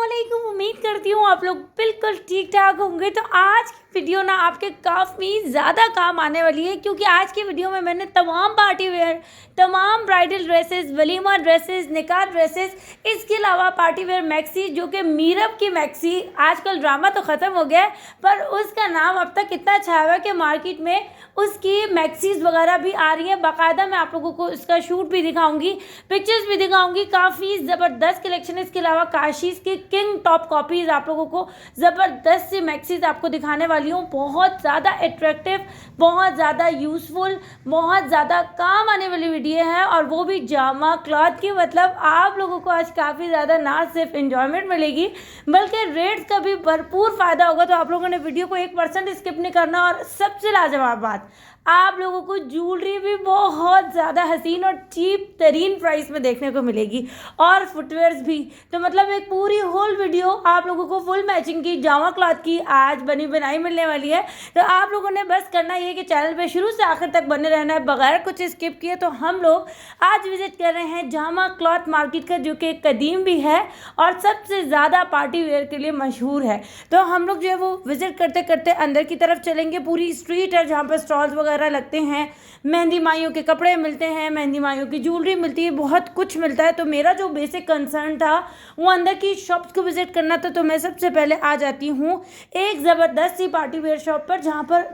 अस्सलामुअलैकुम। उम्मीद करती हूँ आप लोग बिल्कुल ठीक ठाक होंगे। तो आज की वीडियो ना आपके काफ़ी ज़्यादा काम आने वाली है, क्योंकि आज की वीडियो में मैंने तमाम पार्टी वेयर, तमाम ब्राइडल ड्रेसेस, वलीमा ड्रेसेस, निकाह ड्रेसेस, इसके अलावा पार्टी वेयर मैक्सी, जो कि मीरब की मैक्सी, आजकल ड्रामा तो ख़त्म हो गया है पर उसका नाम अब तक इतना छाया हुआ है कि मार्केट में उसकी मैक्सीज वगैरह भी आ रही है। बाकायदा मैं आप लोगों को इसका शूट भी दिखाऊंगी, पिक्चर्स भी दिखाऊंगी। काफ़ी ज़बरदस्त कलेक्शन है। इसके अलावा काशीज़ की किंग टॉप कॉपीज़ आप लोगों को ज़बरदस्त सी मैक्सीज आपको दिखाने वाली हूँ। बहुत ज़्यादा अट्रैक्टिव, बहुत ज़्यादा यूज़फुल, बहुत ज़्यादा काम आने वाली वीडियो है, और वो भी जामा क्लॉथ की। मतलब आप लोगों को आज काफ़ी ज़्यादा ना सिर्फ इंजॉयमेंट मिलेगी बल्कि रेट्स का भी भरपूर फ़ायदा होगा। तो आप लोगों ने वीडियो को 1% स्किप नहीं करना। और सबसे लाजवाब बात, आप लोगों को ज्वेलरी भी बहुत ज़्यादा हसीन और चीप तरीन प्राइस में देखने को मिलेगी, और फुटवेयर्स भी। तो मतलब एक पूरी होल वीडियो आप लोगों को फुल मैचिंग की जामा क्लॉथ की आज बनी बनाई मिलने वाली है। तो आप लोगों ने बस करना ये कि चैनल पे शुरू से आखिर तक बने रहना है बगैर कुछ स्किप किए। तो हम लोग आज विजिट कर रहे हैं जामा क्लॉथ मार्केट का, जो कि कदीम भी है और सबसे ज़्यादा पार्टी वेयर के लिए मशहूर है। तो हम लोग जो है वो विजिट करते करते अंदर की तरफ चलेंगे। पूरी स्ट्रीट है जहाँ पर स्टॉल्स वगैरह लगते हैं, मेहंदी माइयों के कपड़े मिलते हैं, मेहंदी माइयों की ज्वेलरी मिलती है, बहुत कुछ मिलता है। तो मेरा जो बेसिक कंसर्न था वो अंदर की शॉप्स को विजिट करना था। तो मैं सबसे पहले आ जाती हूँ एक ज़बरदस्त सी पार्टी वेयर शॉप पर,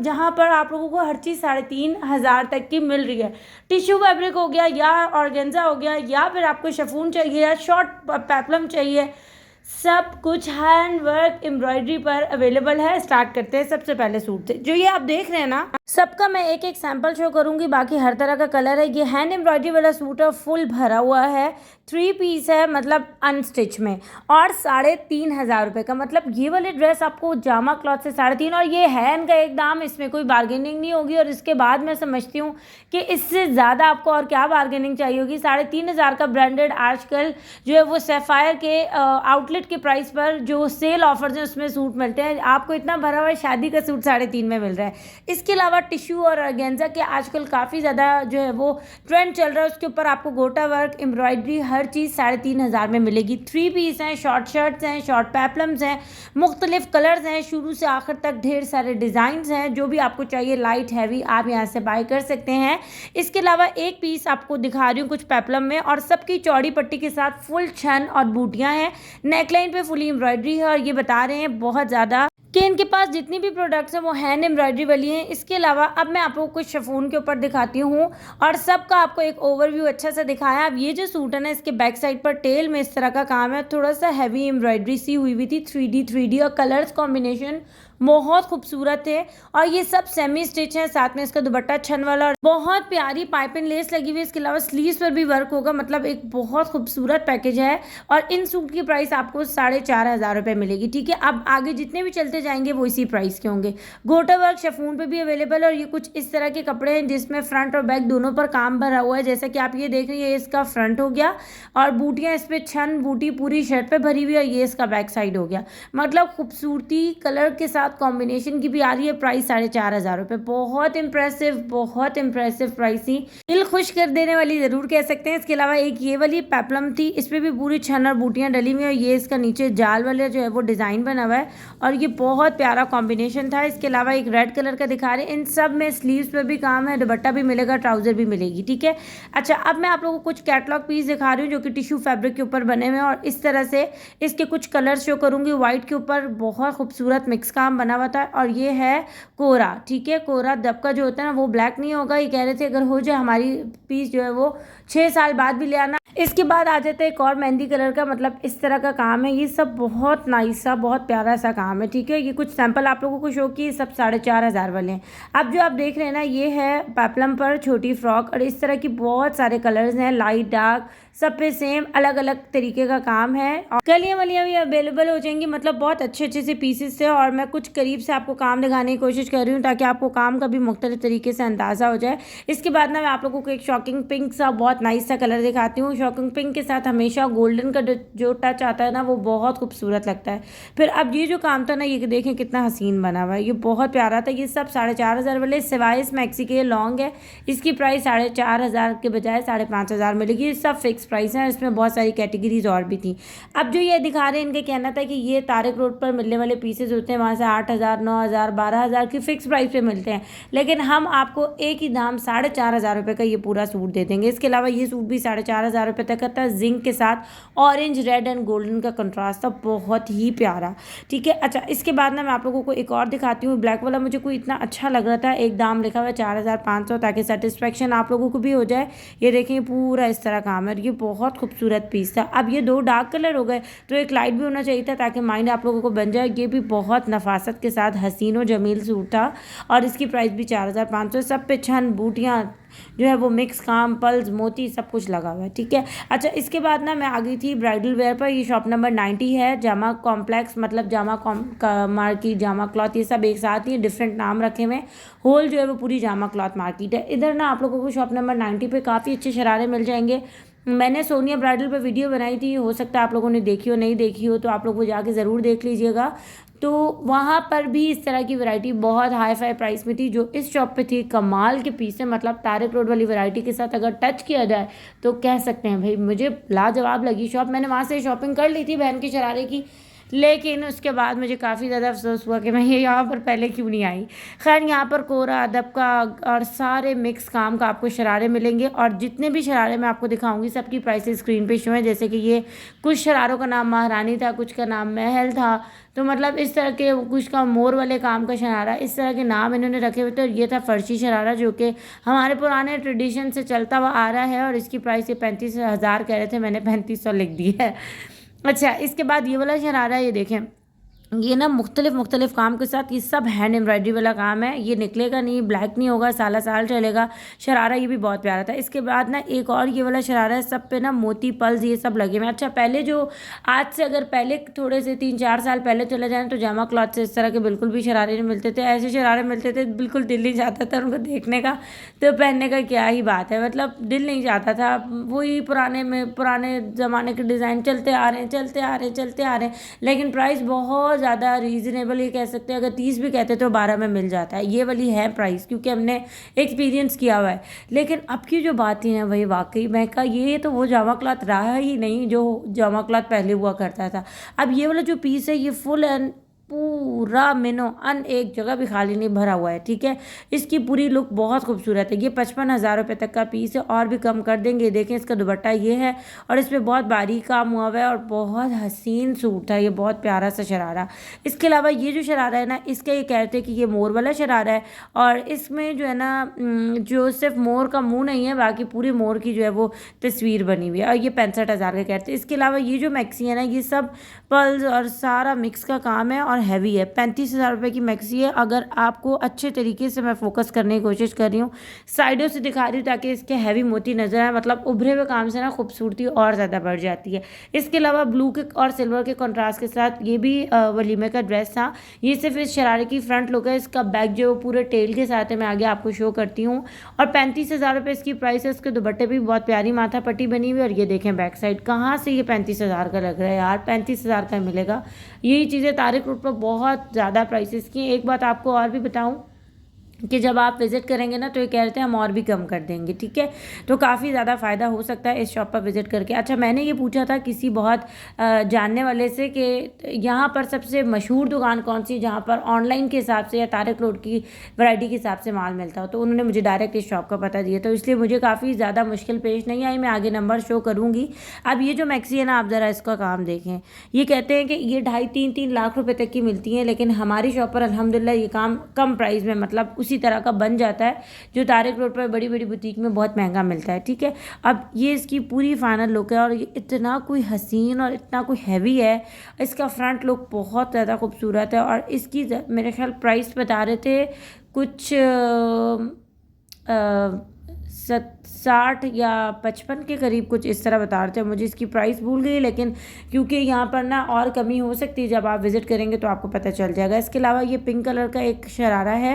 जहाँ पर आप लोगों को हर चीज़ 3,500 तक की मिल रही है। टिश्यू फैब्रिक हो गया या ऑर्गेन्जा हो गया, या फिर आपको शिफॉन चाहिए या शॉर्ट पेप्लम चाहिए, सब कुछ हैंड वर्क एम्ब्रॉयडरी पर अवेलेबल है। स्टार्ट करते हैं सबसे पहले सूट से। जो ये आप देख रहे हैं ना, सबका मैं एक एक सैंपल शो करूंगी, बाकी हर तरह का कलर है। ये हैंड एम्ब्रॉयडरी वाला सूट है, फुल भरा हुआ है, 3 पीस है, मतलब अनस्टिच में, और 3,500 रुपये का। मतलब ये वाली ड्रेस आपको जामा क्लॉथ से 3,500, और ये है इनका एक दाम, इसमें कोई बार्गेनिंग नहीं होगी। और इसके बाद मैं समझती हूँ कि इससे ज़्यादा आपको और क्या बार्गेनिंग चाहिए होगी। 3,500 का ब्रांडेड आजकल जो है वो सैफायर के आउटलेट के प्राइस पर जो सेल ऑफर्स हैं उसमें सूट मिलते हैं। आपको इतना भरा हुआ शादी का सूट 3,500 में मिल रहा है। इसके अलावा टिश्यू और ऑर्गेन्जा के आजकल काफ़ी ज़्यादा जो है वो ट्रेंड चल रहा है, उसके ऊपर आपको गोटा वर्क एम्ब्रॉयडरी हर चीज़ 3,500 में मिलेगी। 3 पीस हैं, शॉर्ट शर्ट्स हैं, शॉर्ट पेप्लम्स हैं, मुख्तलिफ कलर्स हैं, शुरू से आखिर तक ढेर सारे डिज़ाइंस हैं। जो भी आपको चाहिए लाइट हैवी आप यहाँ से बाय कर सकते हैं। इसके अलावा एक पीस आपको दिखा रही हूँ कुछ पेप्लम में, और सबकी चौड़ी पट्टी के साथ फुल छन और बूटियाँ हैं, नेकलाइन पे फुली एम्ब्रॉयडरी है। और ये बता रहे हैं बहुत ज़्यादा कि इनके पास जितनी भी प्रोडक्ट्स हैं वो हैंड एम्ब्रॉयडरी वाली हैं। इसके अलावा अब मैं आप लोगों को कुछ शिफॉन के ऊपर दिखाती हूँ, और सबका आपको एक ओवरव्यू अच्छा सा दिखाया। अब ये जो सूट है ना, इसके बैक साइड पर टेल में इस तरह का काम है, थोड़ा सा हैवी एम्ब्रॉयडरी सी हुई थी, 3D और कलर्स कॉम्बिनेशन बहुत खूबसूरत है। और ये सब सेमी स्टिच है, साथ में इसका दुपट्टा छन वाला, और बहुत प्यारी पाइपिंग लेस लगी हुई है। इसके अलावा स्लीव्स पर भी वर्क होगा। मतलब एक बहुत खूबसूरत पैकेज है, और इन सूट की प्राइस आपको 4,500 रुपये मिलेगी। ठीक है, अब आगे जितने भी चलते जाएंगे वो इसी प्राइस के होंगे। गोटा वर्क शिफॉन पे भी अवेलेबल है, और ये कुछ इस तरह के कपड़े हैं जिसमें फ्रंट और बैक दोनों पर काम भरा हुआ है। जैसा कि आप ये देख रही है, ये इसका फ्रंट हो गया, और बूटियाँ इस पर छन बूटी पूरी शर्ट पे भरी हुई है, और ये इसका बैक साइड हो गया। मतलब खूबसूरती कलर के साथ कॉम्बिनेशन की भी आ रही है। प्राइस 4,500 रुपये, बहुत इंप्रेसिव प्राइस थी, दिल खुश कर देने वाली जरूर कह सकते हैं। इसके अलावा एक ये वाली पेप्लम थी, इस पर भी पूरी छन और बूटियाँ डली हुई है, और ये इसका नीचे जाल वाले जो है वो डिज़ाइन बना हुआ है, और ये बहुत प्यारा कॉम्बिनेशन था। इसके अलावा एक रेड कलर का दिखा रहे हैं, इन सब में स्लीव्स पे भी काम है, दुपट्टा भी मिलेगा, ट्राउजर भी मिलेगी। ठीक है, अच्छा अब मैं आप लोगों को कुछ कैटलॉग पीस दिखा रही हूँ जो कि टिश्यू फैब्रिक के ऊपर बने हुए हैं, और इस तरह से इसके कुछ कलर शो करूँगी। व्हाइट के ऊपर बहुत खूबसूरत मिक्स काम बना हुआ था, और ये है कोरा। ठीक है, कोरा दबका जो होता है ना वो ब्लैक नहीं होगा। ये कह रहे थे अगर हो जाए हमारी पीस जो है वो 6 साल बाद भी ले आना। इसके बाद आ जाता है एक और मेहंदी कलर का, मतलब इस तरह का काम है। ये सब बहुत नाइस सा, बहुत प्यारा सा काम है। ठीक है, ये कुछ सैंपल आप लोगों को शो किए, सब 4,500 वाले हैं। अब जो आप देख रहे हैं ना, ये है पेप्लम पर छोटी फ्रॉक, और इस तरह की बहुत सारे कलर्स हैं, लाइट डार्क, सब पे सेम अलग अलग तरीके का काम है, और कलियाँ वलियाँ भी अवेलेबल हो जाएंगी। मतलब बहुत अच्छे से पीसेस थे, और मैं कुछ करीब से आपको काम दिखाने की कोशिश कर रही हूँ ताकि आपको काम का भी मुख्तलिफ तरीके से अंदाज़ा हो जाए। इसके बाद ना मैं आप लोगों को एक शॉकिंग पिंक सा बहुत नाइस सा कलर दिखाती हूँ। शॉकिंग पिंक के साथ हमेशा गोल्डन का जो टच आता है ना वो बहुत खूबसूरत लगता है। फिर अब ये जो काम था ना, ये देखें कितना हसीन बना हुआ है, ये बहुत प्यारा था। ये सब 4,500 वाले सिवाय इस मैक्सी के लॉन्ग है, इसकी प्राइस 4,500 के बजाय 5,500 मिलेगी। ये सब फिक्स प्राइस है, इसमें बहुत सारी कैटेगरीज और भी थी। अब जो ये दिखा रहे हैं, इनका कहना था कि ये तारिक रोड पर मिलने वाले पीसेज होते हैं, वहाँ से 8,000, 9,000, 12,000 की फिक्स प्राइस पे मिलते हैं, लेकिन हम आपको एक ही दाम 4,500 रुपये का ये पूरा सूट दे देंगे। इसके अलावा ये सूट भी 4,500 रुपये तक का था। जिंक के साथ ऑरेंज, रेड एंड गोल्डन का कंट्रास्ट था, बहुत ही प्यारा। ठीक है, अच्छा इसके बाद ना मैं आप लोगों को एक और दिखाती हूँ। ब्लैक वाला मुझे कोई इतना अच्छा लग रहा था, एक दाम लिखा हुआ है 4,500, ताकि सेटिस्फेक्शन आप लोगों को भी हो जाए। ये देखें पूरा इस तरह काम है, ये बहुत खूबसूरत पीस था। अब ये 2 डार्क कलर हो गए, तो एक लाइट भी होना चाहिए था ताकि माइंड आप लोगों को बन जाए। ये भी बहुत नफासत के साथ हसीन और जमील सूट था, और इसकी प्राइस भी 4,500। सब पे छन बूटियाँ जो है वो मिक्स काम, पल्स, मोती सब कुछ लगा हुआ है। ठीक है, अच्छा इसके बाद ना मैं आ गई थी ब्राइडल वेयर पर। ये शॉप नंबर 90 है, जामा कॉम्प्लेक्स, मतलब जामा मार्केट, जामा क्लॉथ, ये सब एक साथ ही डिफरेंट नाम रखे हुए। होल जो है वो पूरी जामा क्लॉथ मार्केट है। इधर ना आप लोगों को शॉप नंबर 90 पे काफ़ी अच्छे शरारे मिल जाएंगे। मैंने सोनिया ब्राइडल पर वीडियो बनाई थी, हो सकता है आप लोगों ने देखी हो, नहीं देखी हो तो आप लोग वो जाके ज़रूर देख लीजिएगा। तो वहाँ पर भी इस तरह की वैरायटी बहुत हाई फाई प्राइस में थी। जो इस शॉप पे थी, कमाल के पीस है, मतलब तारिक रोड वाली वैरायटी के साथ अगर टच किया जाए तो कह सकते हैं भाई मुझे लाजवाब लगी शॉप। मैंने वहाँ से शॉपिंग कर ली थी बहन के शरारे की, लेकिन उसके बाद मुझे काफ़ी ज़्यादा अफसोस हुआ कि मैं ये यहाँ पर पहले क्यों नहीं आई। खैर यहाँ पर कोरा अदब का और सारे मिक्स काम का आपको शरारे मिलेंगे, और जितने भी शरारे मैं आपको दिखाऊंगी सबकी प्राइसेस स्क्रीन पे शो है। जैसे कि ये कुछ शरारों का नाम महारानी था, कुछ का नाम महल था, तो मतलब इस तरह के, कुछ का मोर वाले काम का शरारा, इस तरह के नाम इन्होंने रखे हुए थे। और ये था फर्शी शरारा, जो कि हमारे पुराने ट्रेडिशन से चलता हुआ आ रहा है, और इसकी प्राइस ये 35,000 कह रहे थे, मैंने 3500 लिख दी है। अच्छा इसके बाद ये वाला शरारा, ये देखें, ये ना मुख्तलिफ काम के साथ, ये सब हैंड एम्ब्रॉयडरी वाला काम है, ये निकलेगा नहीं, ब्लैक नहीं होगा, साला साल चलेगा शरारा। ये भी बहुत प्यारा था। इसके बाद ना एक और ये वाला शरारा है, सब पे ना मोती, पल्स, ये सब लगे हुए हैं। अच्छा पहले जो, आज से अगर पहले थोड़े से 3-4 साल पहले चले जाएँ तो जामा क्लॉथ से इस तरह के बिल्कुल भी शरारे नहीं मिलते थे। ऐसे शरारे मिलते थे बिल्कुल दिल नहीं चाहता था उनको देखने का, तो पहनने का क्या ही बात है, मतलब दिल नहीं चाहता था। वही पुराने ज़माने के डिज़ाइन चलते आ रहे हैं, लेकिन प्राइस बहुत ज़्यादा रीज़नेबल, ये कह सकते हैं, अगर 30 भी कहते तो 12 में मिल जाता है। ये वाली है प्राइस, क्योंकि हमने एक्सपीरियंस किया हुआ है। लेकिन अब की जो बात थी ना भाई, वाकई मैं कहा ये तो वो जामा क्लॉथ रहा ही नहीं जो जामा क्लॉथ पहले हुआ करता था। अब ये वाला जो पीस है, ये फुल एंड पूरा मिनो अन एक जगह भी खाली नहीं भरा हुआ है। ठीक है, इसकी पूरी लुक बहुत खूबसूरत है। ये 55,000 रुपये तक का पीस है, और भी कम कर देंगे। देखें इसका दुपट्टा ये है, और इस पर बहुत बारीक काम हुआ हुआ है, और बहुत हसीन सूट था ये, बहुत प्यारा सा शरारा। इसके अलावा ये जो शरारा है ना, इसका ये कहते हैं कि ये मोर वाला शरारा है, और इसमें जो है ना, जो सिर्फ मोर का मुँह नहीं है, बाकी पूरी मोर की जो है वो तस्वीर बनी हुई है, और ये 65,000 का कहते हैं। इसके अलावा ये जो मैक्सी है ना, ये सब पल्स और सारा मिक्स का काम है, और हैवी है। 35,000 रुपये की मैक्सी है। अगर आपको अच्छे तरीके से मैं फोकस करने की कोशिश कर रही हूँ, साइडों से दिखा रही हूँ ताकि इसके हैवी मोती नजर आए, मतलब उभरे हुए काम से ना खूबसूरती और ज़्यादा बढ़ जाती है। इसके अलावा ब्लू के और सिल्वर के कॉन्ट्रास्ट के साथ ये भी वलीमे का ड्रेस था। ये सिर्फ इस शरारे की फ्रंट लुक है, इसका बैक जो पूरे टेल के साथ है, मैं आगे आपको शो करती हूँ। और 35,000 रुपये इसकी प्राइस है। उसके दुपट्टे भी बहुत प्यारी माथा पट्टी बनी हुई, और ये देखें बैक साइड, कहाँ से ये 35,000 का लग रहा है यार, 35,000 का मिलेगा। यही चीज़ें तारिक रोड पर बहुत ज़्यादा प्राइसेस की। एक बात आपको और भी बताऊं कि जब आप विज़िट करेंगे ना, तो ये कह रहे थे हम और भी कम कर देंगे। ठीक है, तो काफ़ी ज़्यादा फ़ायदा हो सकता है इस शॉप पर विज़िट करके। अच्छा मैंने ये पूछा था किसी बहुत जानने वाले से कि यहाँ पर सबसे मशहूर दुकान कौन सी, जहाँ पर ऑनलाइन के हिसाब से या तारिक रोड की वैरायटी के हिसाब से माल मिलता हो, तो उन्होंने मुझे डायरेक्ट इस शॉप का पता दिया, तो इसलिए मुझे काफ़ी ज़्यादा मुश्किल पेश नहीं आई। मैं आगे नंबर शो करूँगी। अब ये जो मैक्सी है ना, आप ज़रा इसका काम देखें। ये कहते हैं कि ये 2.5-3 लाख रुपये तक की मिलती हैं, लेकिन हमारी शॉप पर अल्हम्दुलिल्लाह ये काम कम प्राइस में, मतलब उसी तरह का बन जाता है जो तारिक रोड पर बड़ी बड़ी बुटीक में बहुत महंगा मिलता है। ठीक है, अब ये इसकी पूरी फाइनल लुक है, और ये इतना कोई हसीन और इतना कोई हैवी है। इसका फ्रंट लुक बहुत ज़्यादा खूबसूरत है, और इसकी मेरे ख्याल प्राइस बता रहे थे कुछ 60 या 55 के करीब कुछ इस तरह बता रहे थे। मुझे इसकी प्राइस भूल गई, लेकिन क्योंकि यहाँ पर ना और कमी हो सकती है, जब आप विज़िट करेंगे तो आपको पता चल जाएगा। इसके अलावा ये पिंक कलर का एक शरारा है,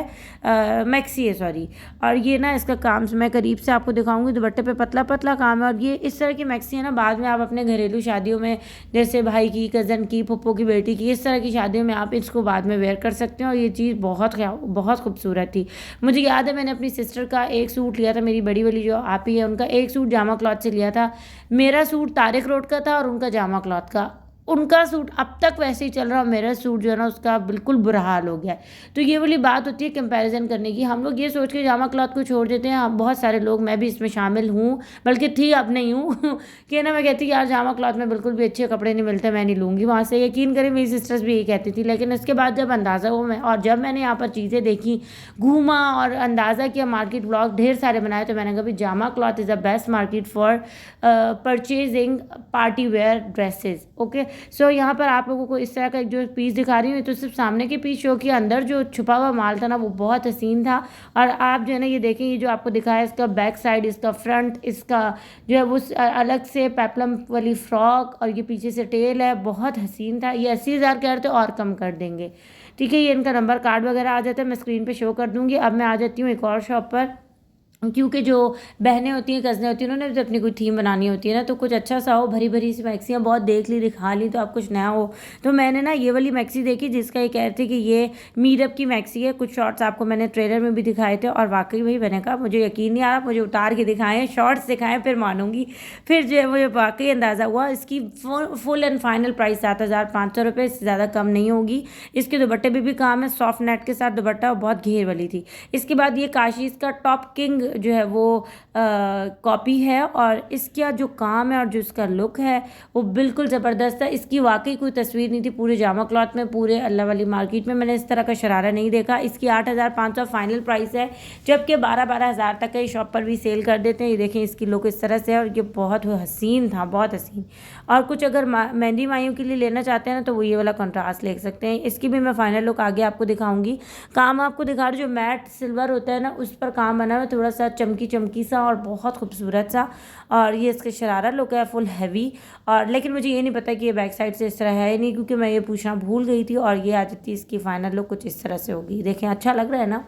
मैक्सी है सॉरी, और ये ना इसका काम मैं करीब से आपको दिखाऊंगी। दुपट्टे पे पतला पतला काम है, और ये इस तरह की मैक्सी है ना, बाद में आप अपने घरेलू शादियों में, जैसे भाई की, कज़न की, फुप्पो की बेटी की, इस तरह की शादियों में आप इसको बाद में वेयर कर सकते हैं। और ये चीज़ बहुत खूबसूरत थी। मुझे याद है मैंने अपनी सिस्टर का एक सूट लिया था, मेरी बड़ी वाली जो आपी है उनका एक सूट जामा क्लॉथ से लिया था। मेरा सूट तारिक रोड का था और उनका जामा क्लॉथ का। उनका सूट अब तक वैसे ही चल रहा, मेरा सूट जो है ना उसका बिल्कुल बुरा हाल हो गया है। तो ये वाली बात होती है कंपैरिजन करने की। हम लोग ये सोच के जामा क्लॉथ को छोड़ देते हैं, हम बहुत सारे लोग, मैं भी इसमें शामिल हूँ, बल्कि थी, अब नहीं हूँ कि ना मैं कहती यार जामा क्लॉथ में बिल्कुल भी अच्छे कपड़े नहीं मिलते, मैं नहीं लूँगी वहाँ से। यकीन करें मेरी सिस्टर्स भी यही कहती थी, लेकिन उसके बाद जब अंदाज़ा हुआ मैं, और जब मैंने यहाँ पर चीज़ें देखी, घूमा और अंदाज़ा किया, मार्केट ब्लॉग ढेर सारे बनाए, तो मैंने कहा भाई Jama cloth is the best market for purchasing party wear dresses. Okay, so यहाँ पर आप लोगों को इस तरह का एक जो पीस दिखा रही हूँ, तो सिर्फ सामने के पीस शो किया, अंदर जो छुपा हुआ माल था ना वो बहुत हसीन था। और आप जो है ना ये देखें, ये जो आपको दिखाया है इसका बैक साइड, इसका फ्रंट, इसका जो है वो अलग से पेपलम वाली फ्रॉक, और ये पीछे से टेल है, बहुत हसीन था। ये 80,000 कह रहे थे, और कम कर देंगे, ठीक है। ये इनका नंबर कार्ड वगैरह आ जाता है, मैं स्क्रीन पे शो कर दूँगी। अब मैं आ जाती हूँ एक और शॉप पर, क्योंकि जो बहनें होती हैं, कज़नें होती हैं, उन्होंने भी अपनी कोई थीम बनानी होती है ना, तो कुछ अच्छा सा हो, भरी भरी सी मैक्सियाँ बहुत देख ली, दिखा ली, तो आप कुछ नया हो। तो मैंने ना ये वाली मैक्सी देखी, जिसका ये कह रहे थे कि ये मीरअप की मैक्सी है। कुछ शॉर्ट्स आपको मैंने ट्रेलर में भी दिखाए थे, और वाकई भाई मैंने कहा मुझे यकीन नहीं आ रहा, मुझे उतार के दिखाएं, शॉर्ट्स दिखाएं, फिर मानूंगी। फिर जो है मुझे वाकई अंदाज़ा हुआ। इसकी फुल एंड फाइनल प्राइस 7,500 रुपये, इससे ज़्यादा कम नहीं होगी। इसके दुपट्टे भी काम है, सॉफ्ट नेट के साथ दुपट्टा, और बहुत घेर वाली थी। इसके बाद ये काशीज़ का टॉप किंग जो है वो कॉपी है, और इसका जो काम है और जो इसका लुक है वो बिल्कुल ज़बरदस्त है। इसकी वाकई कोई तस्वीर नहीं थी पूरे जामा क्लॉथ में, पूरे अल्लाह वाली मार्केट में मैंने इस तरह का शरारा नहीं देखा। इसकी 8,500 फाइनल प्राइस है, जबकि 12,000 तक का शॉप पर भी सेल कर देते हैं। ये देखें इसकी लुक इस तरह से है, और ये बहुत हसीन था, बहुत हसीन। और कुछ अगर मेहंदी माइयों के लिए लेना चाहते हैं ना, तो वो ये वाला कंट्रास्ट ले सकते हैं। इसकी भी मैं फाइनल लुक आगे आपको दिखाऊंगी। काम आपको दिखा रही, जो मैट सिल्वर होता है ना उस पर काम बना हुआ, थोड़ा सा चमकी सा और बहुत खूबसूरत सा। और ये इसका शरारा लुक है, फुल हैवी। और लेकिन मुझे ये नहीं पता कि ये बैक साइड से इस तरह है नहीं, क्योंकि मैं ये पूछना भूल गई थी। और ये आ जाती है इसकी फाइनल लुक कुछ इस तरह से होगी। देखें अच्छा लग रहा है ना,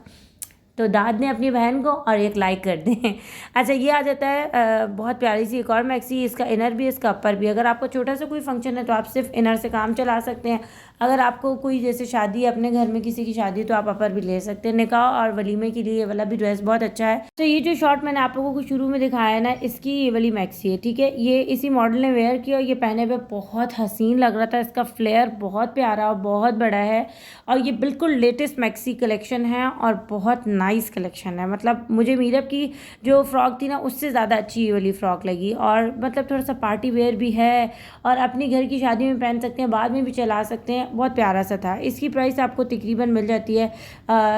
तो दाद दें अपनी बहन को और एक लाइक कर दें। अच्छा, ये आ जाता है बहुत प्यारी सी एक और मैक्सी। इसका इनर भी, इसका अपर भी। अगर आपको छोटा सा कोई फंक्शन है तो आप सिर्फ इनर से काम चला सकते हैं। अगर आपको कोई जैसे शादी है, अपने घर में किसी की शादी है, तो आप अपर भी ले सकते हैं। निकाह और वलीमे के लिए ये वाला भी ड्रेस बहुत अच्छा है। तो ये जो शॉर्ट मैंने आप लोगों को शुरू में दिखाया है ना, इसकी ये वाली मैक्सी है, ठीक है। ये इसी मॉडल ने वेयर किया, और ये पहने हुए बहुत हसीन लग रहा था। इसका फ्लेयर बहुत प्यारा और बहुत बड़ा है, और ये बिल्कुल लेटेस्ट मैक्सी कलेक्शन है, और बहुत नाइस कलेक्शन है। मतलब मुझे मीरअप की जो फ्रॉक थी ना, उससे ज़्यादा अच्छी ये वाली फ्रॉक लगी। और मतलब थोड़ा सा पार्टी वेयर भी है, और अपनी घर की शादी में पहन सकते हैं, बाद में भी चला सकते हैं। बहुत प्यारा सा था। इसकी प्राइस आपको तकरीबन मिल जाती है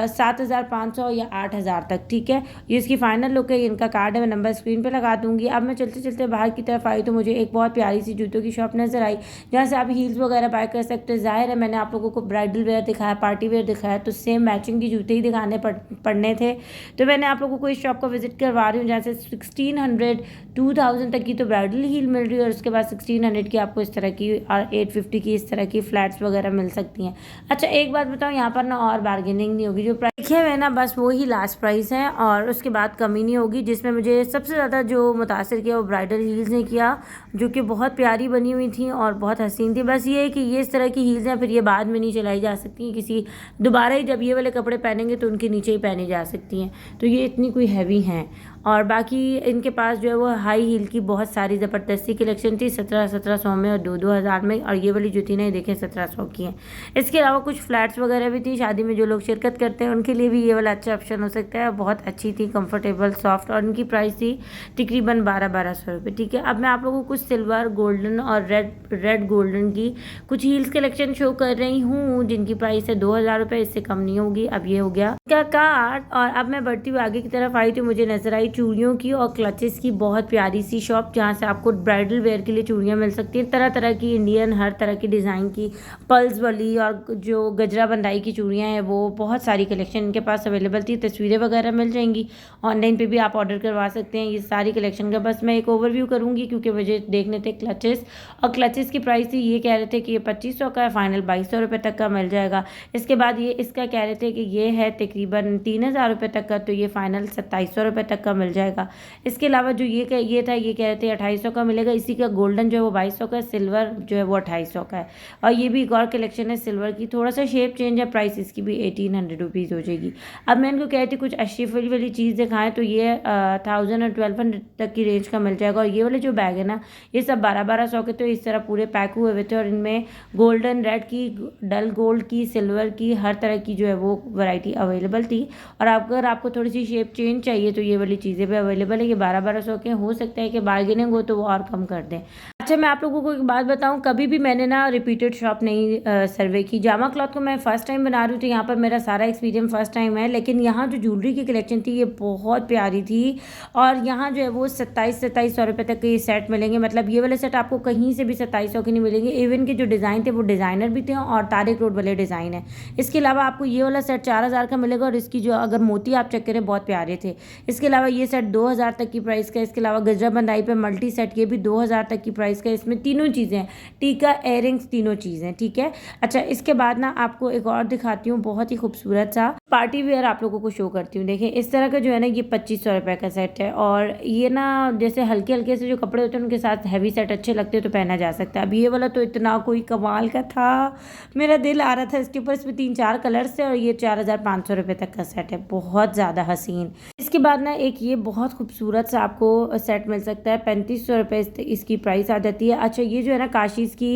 7,500 या 8,000 तक, ठीक है। ये इसकी फाइनल लुक है। इनका कार्ड है, मैं नंबर स्क्रीन पे लगा दूंगी। अब मैं चलते चलते बाहर की तरफ आई, तो मुझे एक बहुत प्यारी सी जूतों की शॉप नज़र आई, जहाँ से आप हील्स वगैरह बाय कर सकते हैं। ज़ाहिर है मैंने आप लोगों को ब्राइडल वेयर दिखाया, पार्टी वेयर दिखाया, तो सेम मैचिंग की जूते ही दिखाने पड़ने थे। तो मैंने आप लोगों को इस शॉप का विजिट करवा रही हूँ, जहाँ से 1,600 2,000 तक की तो ब्राइडल हील मिल रही है, और उसके बाद 1,600 की आपको इस तरह की, और 850 की इस तरह की फ्लैट्स वगैरह मिल सकती हैं। अच्छा, एक बात बताऊँ, यहाँ पर ना और बार्गेनिंग नहीं होगी। जो प्राइस लिखे हुए ना, बस वो ही लास्ट प्राइस है, और उसके बाद कमी नहीं होगी। जिसमें मुझे सबसे ज़्यादा जो मुतासिर किया वो ब्राइडल हील्स ने किया, जो कि बहुत प्यारी बनी हुई थी और बहुत हसीन थी। बस ये है कि ये इस तरह की हील्स हैं, फिर ये बाद में नहीं चलाई जा सकती, किसी दोबारा ही जब ये वाले कपड़े पहनेंगे तो उनके नीचे ही पहनी जा सकती हैं। तो ये इतनी कोई हैवी हैं। और बाकी इनके पास जो है वो हाई हील की बहुत सारी ज़बरदस्ती कलेक्शन थी, 1700 में और 2,000 में। और ये वाली जूती नहीं देखें 1700 की है। इसके अलावा कुछ फ्लैट्स वगैरह भी थी। शादी में जो लोग शिरकत करते हैं उनके लिए भी ये वाला अच्छा ऑप्शन हो सकता है। बहुत अच्छी थी, कंफर्टेबल, सॉफ्ट, और इनकी प्राइस थी तकरीबन 1200 रुपये, ठीक है। अब मैं आप लोगों को कुछ सिल्वर, गोल्डन और रेड गोल्डन की कुछ हील्स कलेक्शन शो कर रही हूँ, जिनकी प्राइस है 2,000 रुपये, इससे कम नहीं होगी। अब ये हो गया इसका कार्ड। और अब मैं बढ़ती हुई आगे की तरफ आई, तो मुझे नजर आई चूड़ियों की और क्लचेस की बहुत प्यारी सी शॉप, जहाँ से आपको ब्राइडल वेयर के लिए चूड़ियाँ मिल सकती हैं, तरह तरह की इंडियन हर तरह की डिज़ाइन की, पल्स वाली और जो गजरा बंदाई की चूड़ियाँ हैं वो बहुत सारी कलेक्शन इनके पास अवेलेबल थी। तस्वीरें वगैरह मिल जाएंगी, ऑनलाइन पे भी आप ऑर्डर करवा सकते हैं ये सारी कलेक्शन का। बस मैं एक ओवरव्यू करूँगी क्योंकि मुझे देखने थे क्लचेस, और क्लचेस की प्राइस थी, ये कह रहे थे कि ये 2500 का है, फाइनल 2200 रुपये तक का मिल जाएगा। इसके बाद ये इसका कह रहे थे कि ये है तकरीबन 3000 रुपये तक का, तो ये फाइनल 2700 रुपये तक का मिल जाएगा। इसके अलावा जो ये था, ये कह रहे थे 2800 का मिलेगा। इसी का गोल्डन जो है वो 2200 का, सिल्वर जो है वो 2800 का है। और ये भी एक और कलेक्शन है सिल्वर की, थोड़ा सा शेप चेंज है, प्राइस इसकी भी 1800 रुपीज़ हो जाएगी। अब मैं इनको कह रही थी कुछ अच्छी वाली चीज़ दिखाएं, तो ये 1000 और 1200 तक की रेंज का मिल जाएगा। और ये वाले जो बैग है ना, ये सब 1200 के, तो इस तरह पूरे पैक हुए हुए थे, और इनमें गोल्डन, रेड की, डल गोल्ड की, सिल्वर की, हर तरह की जो है वो वैरायटी अवेलेबल थी। और अगर आपको थोड़ी सी शेप चेंज चाहिए तो ये वाली चीज़ें भी अवेलेबल है। ये 1200 के, हो सकता है कि बार्गेनिंग हो तो वो और कम कर दें। अच्छा, मैं आप लोगों को एक बात बताऊं, कभी भी मैंने ना रिपीटेड शॉप नहीं सर्वे की। जामा क्लॉथ को मैं फ़र्स्ट टाइम बना रही हूँ, तो यहाँ पर मेरा सारा एक्सपीरियंस फर्स्ट टाइम है। लेकिन यहाँ जो ज्वेलरी की कलेक्शन थी ये बहुत प्यारी थी, और यहाँ जो है वो 2700 रुपये तक के ये सेट मिलेंगे। मतलब ये वाले सेट आपको कहीं से भी 2700 के नहीं मिलेंगे। इवन के जो डिज़ाइन थे वो डिज़ाइनर भी थे और तारिक रोड वाले डिज़ाइन है। इसके अलावा आपको ये वाला सेट 4000 का मिलेगा, और इसकी जो अगर मोती आप चेक करें बहुत प्यारे थे। इसके अलावा ये सेट 2000 तक की प्राइस का। इसके अलावा गजरा बंदाई पे मल्टी सेट, ये भी 2000 तक की प्राइस का। इसमें तीनों चीज़ें, टीका, एयरिंग्स, तीनों चीज़ें, ठीक है। अच्छा, इसके बाद ना आपको एक और दिखाती हूँ, बहुत ही खूबसूरत सा पार्टी वेयर आप लोगों को शो करती हूँ। देखें, इस तरह का जो है ना, ये 2500 रुपये का सेट है। और ये ना जैसे हल्के हल्के से जो कपड़े होते हैं उनके साथ हैवी सेट अच्छे लगते हैं तो पहना जा सकता है। अब ये वाला तो इतना कोई कमाल का था, मेरा दिल आ रहा था इसके ऊपर। इसमें 3-4 कलर्स से, और ये 4500 रुपये तक का सेट है, बहुत ज़्यादा हसीन। इसके बाद ना एक ये बहुत खूबसूरत सा आपको सेट मिल सकता है, 3500 रुपये इसकी प्राइस आ जाती है। अच्छा, ये जो है ना काशीज़ की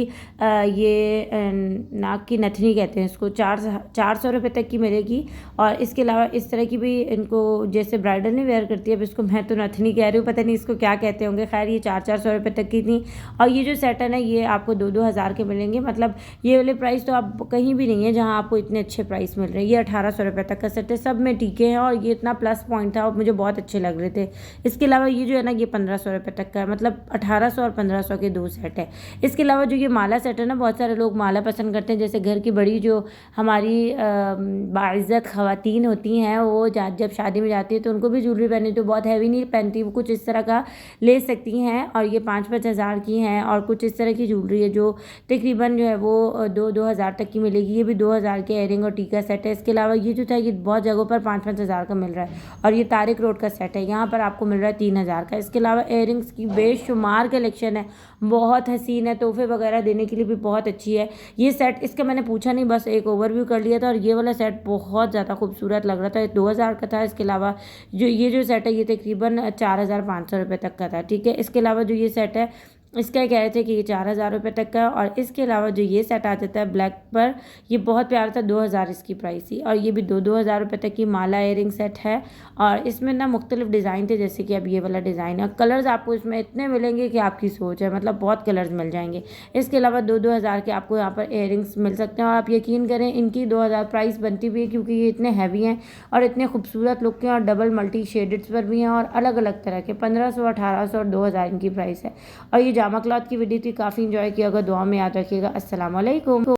ये नाक की नथनी कहते हैं इसको, 400 रुपये तक की मिलेगी। और इसके अलावा इस तरह की भी इनको, जैसे ब्राइडल नहीं वेयर करती है, अब इसको मैं तो नथनी कह रही हूँ, पता नहीं इसको क्या कहते होंगे। खैर, ये 400 रुपये तक की थी। और ये जो सेट है ना, ये आपको 2-2 हज़ार के मिलेंगे। मतलब ये वाले प्राइस तो आप कहीं भी नहीं है जहाँ आपको इतने अच्छे प्राइस मिल रहे हैं। ये 1800 रुपये तक का सेट है, सब में टीके हैं, और ये इतना प्लस पॉइंट था और मुझे बहुत अच्छे लग रहे थे। इसके अलावा ये जो है ना, ये 1500 रुपये तक का है। मतलब 1800 और 1500 के 2 सेट है। इसके अलावा जो ये माला सेट है ना, बहुत सारे लोग माला पसंद करते हैं। जैसे घर की बड़ी जो हमारी बाइज़्ज़त ख़वातीन होती हैं, वो जब शादी में जाती है तो उनको भी ज्वेलरी पहनी, तो बहुत हैवी नहीं पहनती, वो कुछ इस तरह का ले सकती हैं। और ये 5-5 हज़ार की हैं। और कुछ इस तरह की ज्वेलरी है जो तकरीबन जो है वो 2-2 हज़ार तक की मिलेगी। ये भी 2000 के एयरिंग और टीका सेट है। इसके अलावा ये जो था, ये बहुत जगहों पर 5-5 हज़ार का मिल रहा है। और ये तारिक रोड का सेट है, यहाँ पर आपको मिल रहा है 3000 का। इसके अलावा एयरिंग्स की बेशुमार कलेक्शन है, बहुत हसीन है, तोहफे वगैरह देने के लिए भी बहुत अच्छी है ये सेट। इसका मैंने पूछा नहीं, बस एक ओवरव्यू कर लिया था। और ये वाला सेट बहुत ज़्यादा खूबसूरत लग रहा था, 2000 का था। इसके अलावा जो ये जो सेट है, ये तकरीबन 4500 रुपये तक का था, ठीक है। इसके अलावा जो ये सेट है, इसका कह रहे थे कि ये 4000 रुपये तक का है। और इसके अलावा जो ये सेट आ जाता है ब्लैक पर, ये बहुत प्यारा था, 2000 इसकी प्राइस थी। और ये भी 2-2 हज़ार रुपये तक की माला एयरिंग सेट है। और इसमें ना मुख्तलिफ डिज़ाइन थे, जैसे कि अब ये वाला डिज़ाइन है। कलर्स आपको इसमें इतने मिलेंगे कि आपकी सोच है, मतलब बहुत कलर्स मिल जाएंगे। इसके अलावा 2-2 हज़ार के आपको यहाँ पर एयरिंग्स मिल सकते हैं। और आप यकीन करें, इनकी 2000 प्राइस बनती भी है, क्योंकि ये इतने हैवी हैं और इतने खूबसूरत लुक के, और डबल मल्टी शेडेड्स पर भी हैं, और अलग अलग तरह के। 1500, 1800 और 2000 इनकी प्राइस है। और ये जामा क्लॉथ की वीडियो थी, काफ़ी इंजॉय किया होगा, दुआ में याद रखिएगा। अस्सलाम वालेकुम।